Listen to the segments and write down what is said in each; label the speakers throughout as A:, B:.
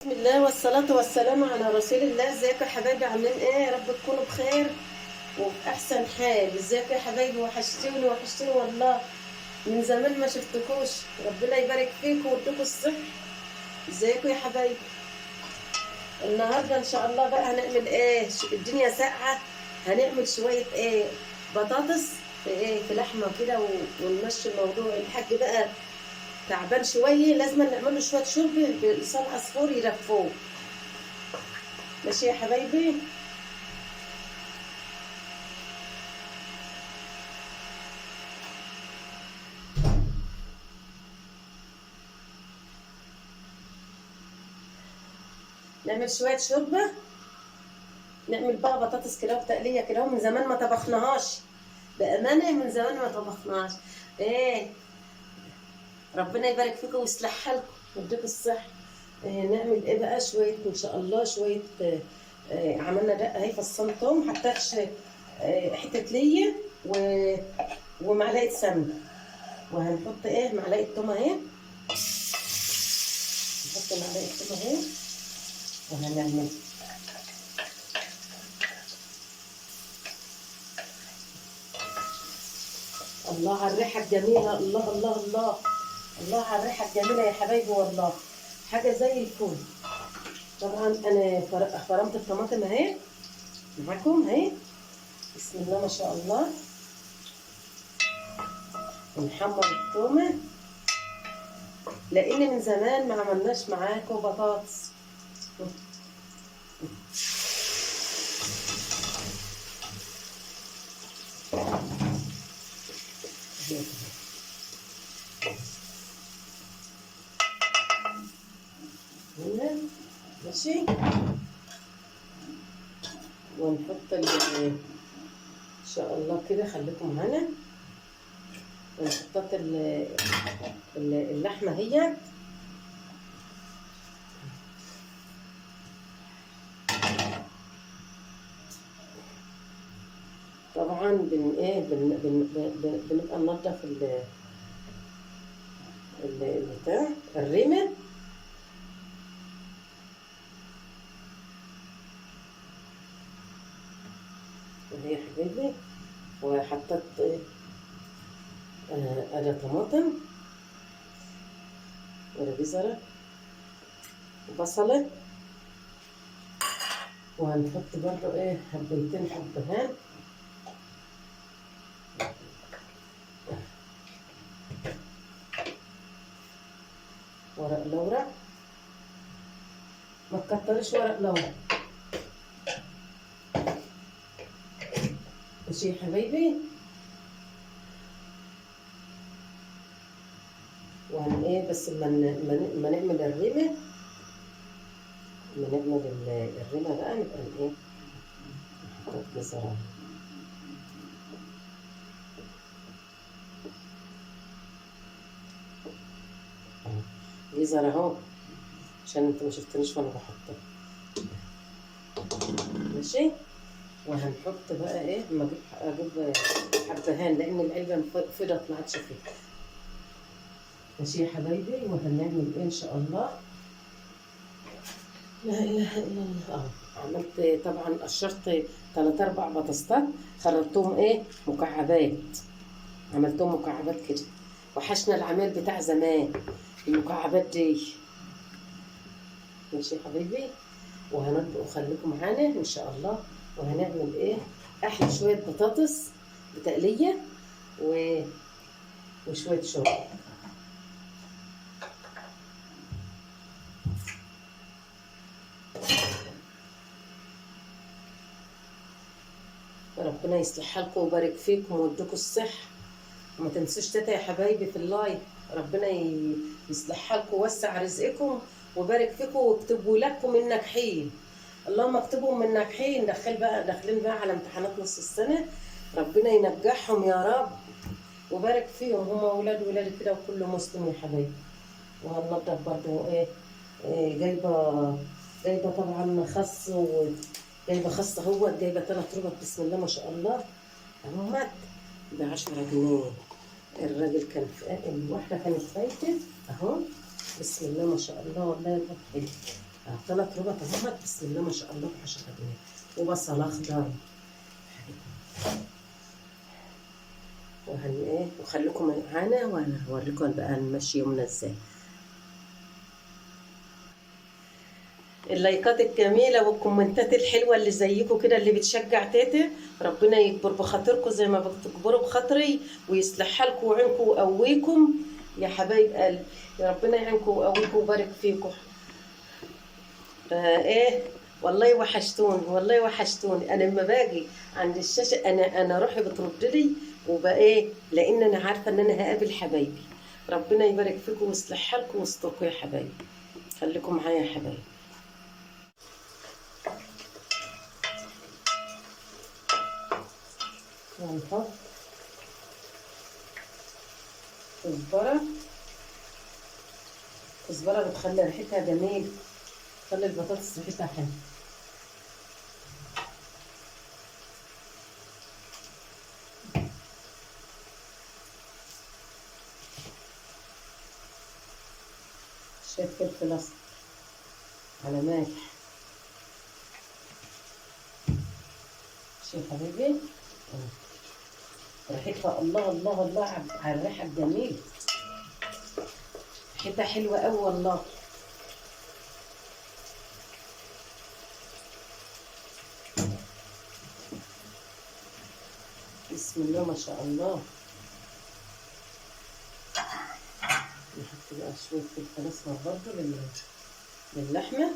A: بسم الله والصلاة والسلام على رسول الله. ازيكم يا حبايبي؟ عاملين ايه؟ يا رب تكونوا بخير وفي احسن حال. ازيكم يا حبايبي؟ وحشتوني وحشتوني والله، من زمان ما شفتكوش. ربنا يبارك فيكم ويديكم الصحة. ازيكم يا حبايبي؟ النهارده ان شاء الله بقى هنعمل ايه؟ الدنيا ساقعة. هنعمل شوية ايه؟ بطاطس في ايه؟ في لحمة كده ونمشي الموضوع. الحاج بقى تعبان شوية، لازم نعمل له شوية شرب بلسان عصفور يرفوه. ماشي يا حبايبي؟ نعمل شوية شوربة، نعمل بقى بطاطس كده وتقلية كده. من زمان ما طبخناهاش، بأمانة من زمان ما طبخناهاش. ايه، ربنا يبارك فيكم ويصلحها لكم ويديكم الصحة. إيه نعمل ايه بقى؟ شوية ان شاء الله شوية عملنا دقة اهي، فصان توم، حطيتش حتة ليا ومعلقة سمنة. وهنحط ايه؟ معلقة توم اهي، نحط معلقة توم اهي وهنعمل. الله على الريحة الجميلة، الله الله الله، الله على الريحة الجميلة يا حبايبي والله، حاجة زي الفل. طبعا أنا فرمت الطماطم أهي معاكم أهي، بسم الله ما شاء الله. ونحمر التومة لأن من زمان ما عملناش معاكم بطاطس. هنا ماشي، ونحط ان شاء الله كده، خليكم معانا. ونحط اللحمه هي طبعا بنبقى ننضف بتاع الريمه. وهي حبيبي، وحطيت أدا طماطم ولا جزرة وبصلة. وهنحط برضو ايه؟ حبيتين حبهان، ورق لورا، ما تكترش ورق لورا. ماشي يا حبايبي؟ وهن ايه بس ما نعمل الريمة، ما نعمل الريمة بقى نبقى ايه؟ نحط جزرة، جزرة اهو، عشان انتوا ما شفتنيش وانا بحطها. ماشي. وهنحط بقى ايه؟ اما اجيب حبهان لان العلبة فضت ما عادش فيها. ماشي يا حبايبي؟ وهنعمل ايه ان شاء الله؟ لا اله الا الله. عملت طبعا، قشرت 3 4 بطاطسات، خرجتهم ايه؟ مكعبات، عملتهم مكعبات كده. وحشنا العمال بتاع زمان المكعبات دي. ماشي يا حبيبي؟ وهنطبخ، وخليكم معانا ان شاء الله. وهنعمل ايه؟ احلى شويه بطاطس بتقليه وشويه شوربه. ربنا يصلحها لكم ويبارك فيكم ويديكم الصحة. وما تنسوش تاتا يا حبايبي في اللايك. ربنا يصلحها لكم ويوسع رزقكم ويبارك فيكم ويكتبوا لكم الناجحين. اللهم اكتبهم من ناجحين. داخلين بقى على امتحانات نص السنة، ربنا ينجحهم يا رب وبارك فيهم، هم ولادي كده وكل مسلم يا حبايبي. وهننضف برضو ايه؟ جايبه طبعا خس، جايبه خس اهوت، جايبه 3 ربط بسم الله ما شاء الله اهوت ب10 جنيه. الراجل كان الواحده كانت فايته اهو، بسم الله ما شاء الله والله حلو 3 ربع طماطم، بسم الله ما شاء الله، 10 جنيه، وبصل اخضر. وخليكم معانا وانا هوريكم بقى نمشي يومنا ازاي. اللايكات الجميلة والكومنتات الحلوة اللي زيكم كده اللي بتشجع تيتا، ربنا يكبر بخاطركم زي ما بتكبروا بخاطري، ويصلح حالكم ويعينكم ويقويكم يا حبايب قلبي. يا ربنا يعينكم ويقويكم ويبارك فيكم. والله وحشتوني، والله وحشتوني. انا لما باجي عند الشاشة انا روحي بترد لي، وبقى لان انا عارفة ان انا هقابل حبايبي. ربنا يبارك فيكم ويصلح حالكم ويستركم يا حبايبي. خليكم معايا يا حبايبي. ونحط كزبرة. كزبرة بتخلي ريحتها جميل، تخلي البطاطس ريحتها حلوة. شوية فلفل أسمر على ملح. شوف يا حبيبي ريحتها الله الله الله على الريحة الجميلة، ريحتها حلوة أوي والله. بسم الله ما شاء الله. نحط بقى شوية فلفل أسمر برضه للحمة.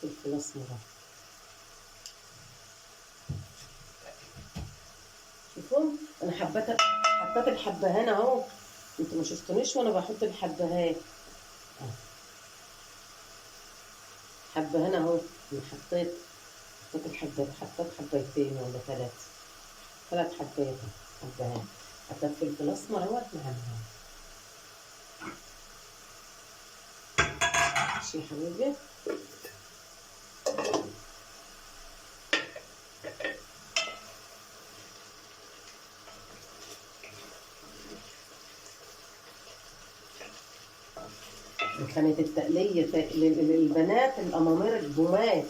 A: فلفل أسمر، شوفوا أنا حطيت الحبهان أهو، انتوا ما شفتونيش وأنا بحط الحبهان. حبهان أهو، أنا حطيت حبيتين ولا 3 حبات حبهان. حطيت فلفل أسمر أهوت مع الهان. ماشي يا حبيبي. كانت التقلية للبنات الأمامير الجمال،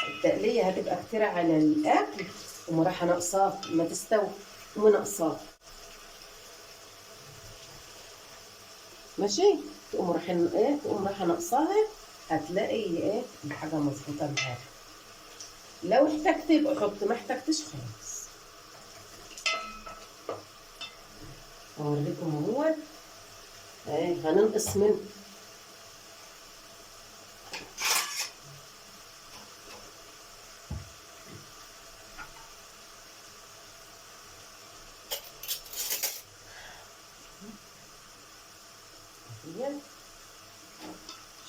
A: التقلية هتبقى كتير على الأكل وما رايحة ناقصاه، ما تستوي وما ناقصاه. ماشي، تقوم رايحة ناقصاها، هتلاقي الحاجة مظبوطة معاك. لو احتجت يبقى حط، ما احتجتش خلاص. اوريكم اهو هننقص منه.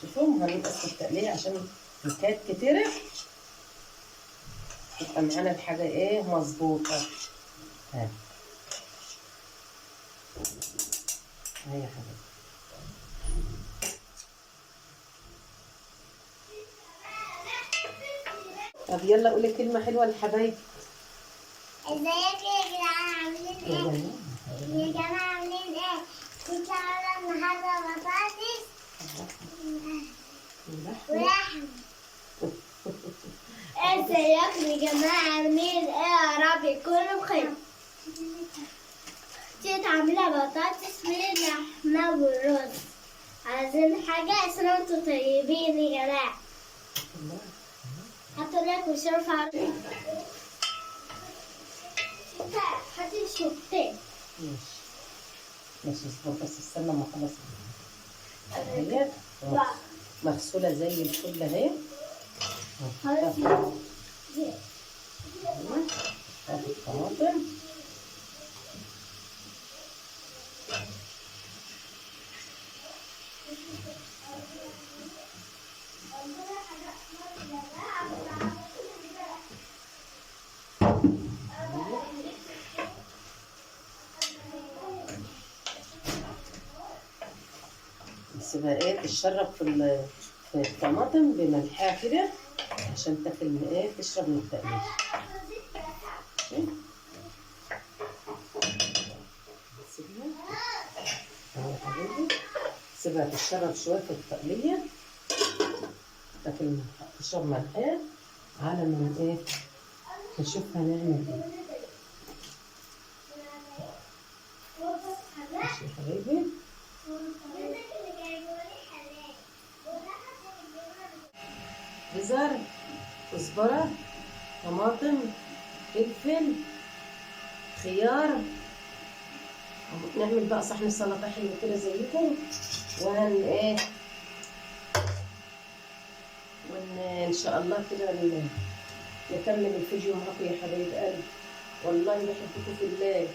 A: شوفوا هننقص التقلية عشان كانت كتيرة تبقى معانا الحاجة مظبوطة. هاي يا حبيبي. طب يلا قولي كلمة حلوة للحبايب.
B: ازيك يا جدعان عاملين ايه؟ يا جماعة عاملين ايه؟ كنت عاملة النهاردة بطاطس ولحم. ازيكم يا جماعة عاملين ايه؟ يا رب يكونوا بخير. كنت عاملة بطاطس ولحمة والرز. عايزين حاجة اسمها انتوا طيبين يا جماعة. حطوا لك وشرف على هاتي الشوكتين.
A: ماشي اصبر بس استنى ما اخلص. اهي مغسولة زي الفل اهي. هات الطماطم. نسيبها تشرب في الطماطم بملحها كده عشان تاكل من تشرب من التقليد. نسيبها سيبها تتشرب شويه في التقليه، لكن تشرب مرقه على ما ايه نشوف هنعمل ايه. ماشي يا حبايبي. جزر، كزبره، طماطم، فلفل، خيار. نعمل بقى صحن سلطه حلو كده زيكم، ايه وان شاء الله كده نكمل الفيديو معاكم يا حبايب قلبي. والله بحبكم في الله،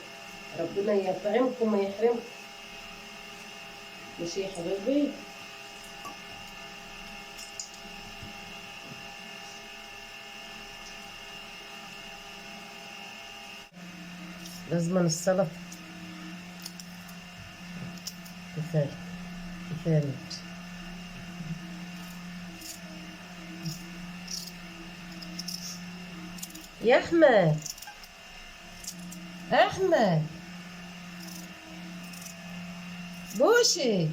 A: ربنا يطعمكم ويحرمكم. ماشي يا حبايبي. لازم السلطه كفايه كفايه. يا احمد، احمد بوشي،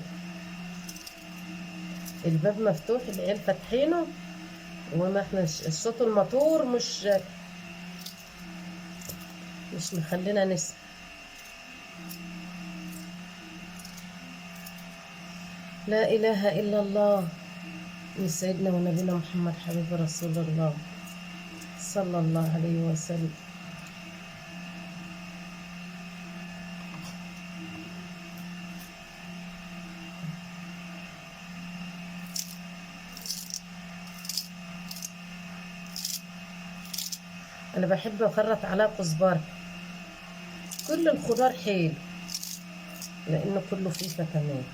A: الباب مفتوح، العيال فاتحينه وما احنا الصوت الموتور مش مخلينا نسمع. لا اله الا الله من سيدنا ونبينا محمد حبيب رسول الله صلى الله عليه وسلم. انا بحب اخرط على كزبره. كل الخضار حلو لانه كله فيه فيتامين.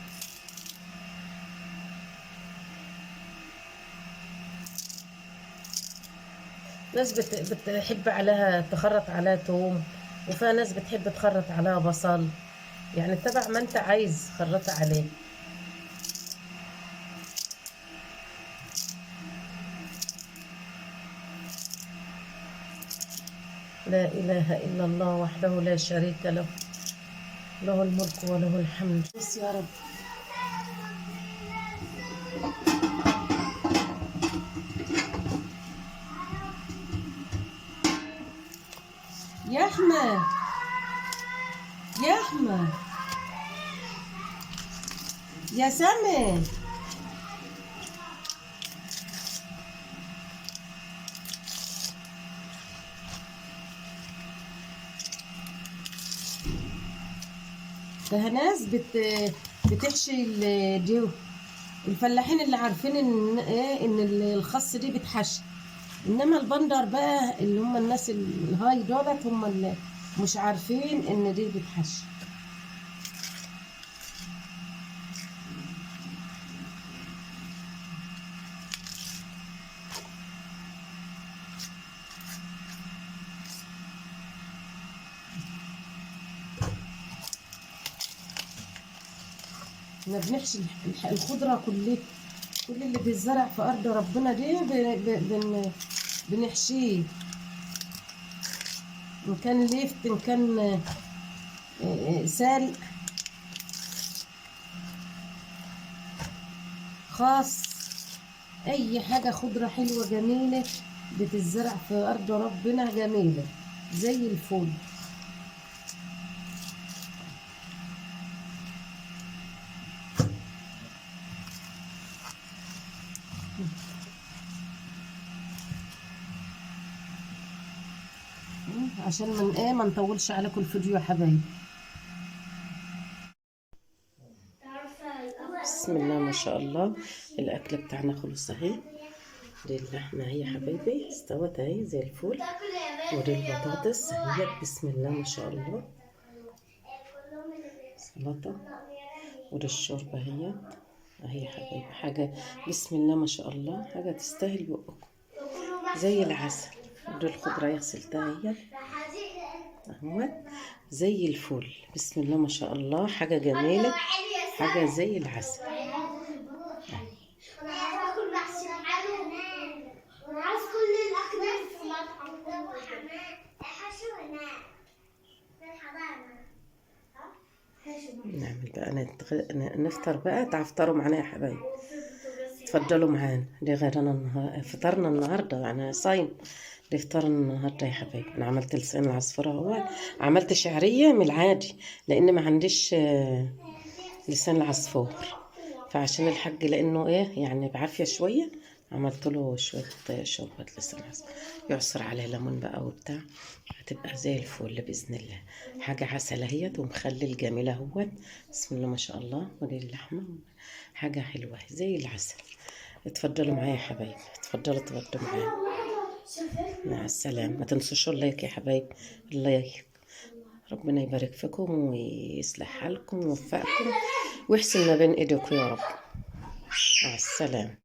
A: ناس بتحب عليها تخرط عليها توم، وفيها ناس بتحب تخرط عليها بصل، يعني تبع ما انت عايز خرط عليه. لا اله الا الله وحده لا شريك له، له الملك وله الحمد. بس يا رب. يا احمد، يا احمد، يا سامي، ده ناس بتحشي دي الفلاحين اللي عارفين ان ايه ان الخس دي بتحشي، انما البندر بقى اللي هم الناس الهاي دولت هم اللي مش عارفين ان دي بتحشي. احنا بنحشي الخضره كلها، كل اللي بيتزرع في ارض ربنا دي بنحشيه، ان كان ليفت ان كان سالق خاص، اي حاجه خضره حلوه جميله بتتزرع في ارض ربنا جميله زي الفل. عشان من ايه ما نطولش عليكم الفيديو يا حبايبي. بسم الله ما شاء الله. الاكله بتاعنا خلص اهي. دي اللحمه اهي يا حبايبي استوت اهي زي الفل، ودي البطاطس اهي بسم الله ما شاء الله سلطه، ودي الشوربه اهي يا حبايبي حاجه بسم الله ما شاء الله، حاجه تستاهل بقكم زي العسل. ودي الخضره غسلتها اهي اهوت زي الفل بسم الله ما شاء الله، حاجه جميله حاجه زي العسل. نعمل بقى نفطر بقى. تفطروا معانا يا حبايبي، تفضلوا معانا. دي غير انا فطرنا النهارده، انا صايم. دي فطرنا النهارده يا حبايبي. انا عملت لسان العصفورة اهو، عملت شعرية من العادي لان ما عنديش لسان العصفور. فعشان الحاج لانه ايه يعني بعافية شوية، عملت له شوية شوربة لسان العصفور، يعصر عليه ليمون بقى وبتاع، هتبقى زي الفل بإذن الله. حاجة عسل اهيت ومخلل جميل اهوت، بسم الله ما شاء الله. ودي اللحمة حاجة حلوة زي العسل. اتفضلوا معايا يا حبايبي، اتفضلوا معايا. مع السلامة. ما تنسوش اللايك يا حبايبي، اللايك. ربنا يبارك فيكم ويصلح حالكم ويوفقكم ويحسن ما بين ايديكم يا رب. مع السلامة.